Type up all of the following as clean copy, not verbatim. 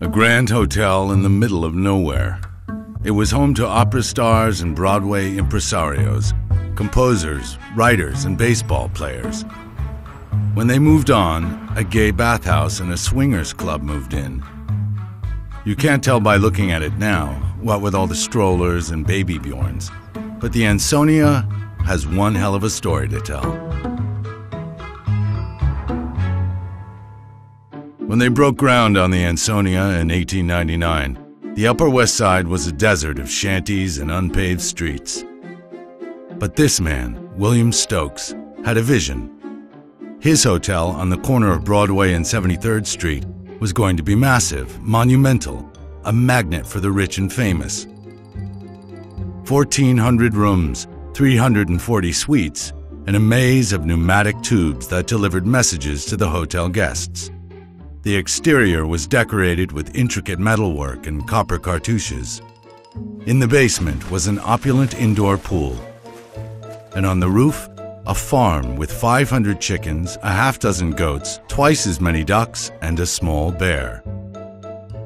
A grand hotel in the middle of nowhere. It was home to opera stars and Broadway impresarios, composers, writers, and baseball players. When they moved on, a gay bathhouse and a swingers club moved in. You can't tell by looking at it now, what with all the strollers and baby Bjorns, but the Ansonia has one hell of a story to tell. When they broke ground on the Ansonia in 1899, the Upper West Side was a desert of shanties and unpaved streets. But this man, William Stokes, had a vision. His hotel on the corner of Broadway and 73rd Street was going to be massive, monumental, a magnet for the rich and famous. 1,400 rooms, 340 suites, and a maze of pneumatic tubes that delivered messages to the hotel guests. The exterior was decorated with intricate metalwork and copper cartouches. In the basement was an opulent indoor pool. And on the roof, a farm with 500 chickens, a half-dozen goats, twice as many ducks, and a small bear.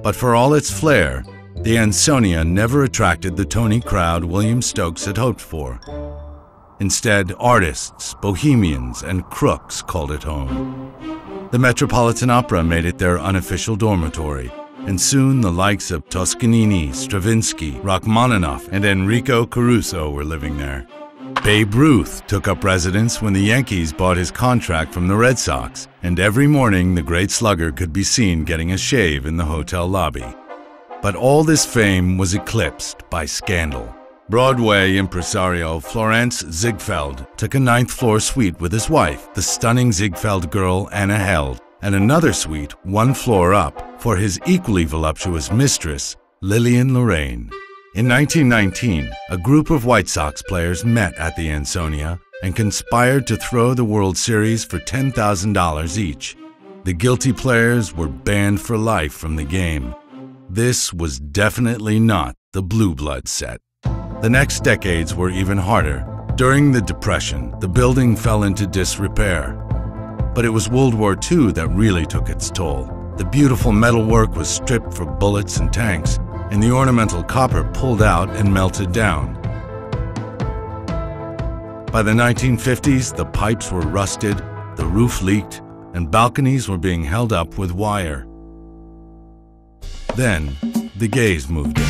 But for all its flair, the Ansonia never attracted the Tony crowd William Stokes had hoped for. Instead, artists, bohemians, and crooks called it home. The Metropolitan Opera made it their unofficial dormitory, and soon the likes of Toscanini, Stravinsky, Rachmaninoff, and Enrico Caruso were living there. Babe Ruth took up residence when the Yankees bought his contract from the Red Sox, and every morning the great slugger could be seen getting a shave in the hotel lobby. But all this fame was eclipsed by scandal. Broadway impresario Florence Ziegfeld took a 9th-floor suite with his wife, the stunning Ziegfeld girl Anna Held, and another suite, 1 floor up, for his equally voluptuous mistress, Lillian Lorraine. In 1919, a group of White Sox players met at the Ansonia and conspired to throw the World Series for $10,000 each. The guilty players were banned for life from the game. This was definitely not the Blue Blood set. The next decades were even harder. During the Depression, the building fell into disrepair. But it was World War II that really took its toll. The beautiful metalwork was stripped for bullets and tanks, and the ornamental copper pulled out and melted down. By the 1950s, the pipes were rusted, the roof leaked, and balconies were being held up with wire. Then, the gays moved in.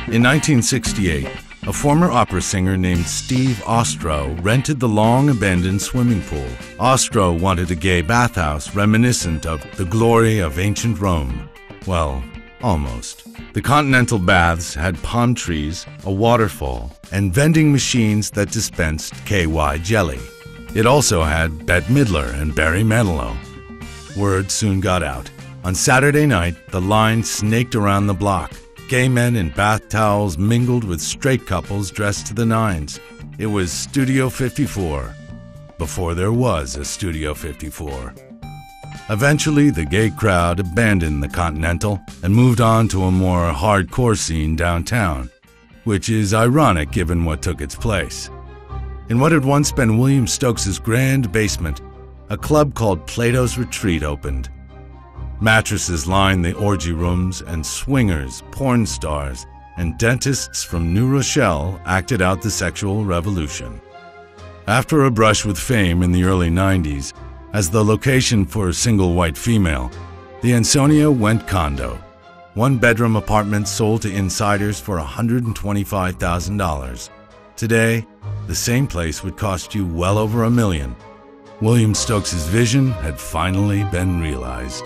In 1968, a former opera singer named Steve Ostro rented the long-abandoned swimming pool. Ostro wanted a gay bathhouse reminiscent of the glory of ancient Rome. Well, almost. The continental baths had palm trees, a waterfall, and vending machines that dispensed KY jelly. It also had Bette Midler and Barry Manilow. Word soon got out. On Saturday night, the line snaked around the block. Gay men in bath towels mingled with straight couples dressed to the nines. It was Studio 54, before there was a Studio 54. Eventually, the gay crowd abandoned the Continental and moved on to a more hardcore scene downtown, which is ironic given what took its place. In what had once been William Stokes' grand basement, a club called Plato's Retreat opened. Mattresses lined the orgy rooms, and swingers, porn stars, and dentists from New Rochelle acted out the sexual revolution. After a brush with fame in the early 90s, as the location for a single white female, the Ansonia went condo. 1-bedroom apartments sold to insiders for $125,000. Today, the same place would cost you well over $1 million. William Stokes' vision had finally been realized.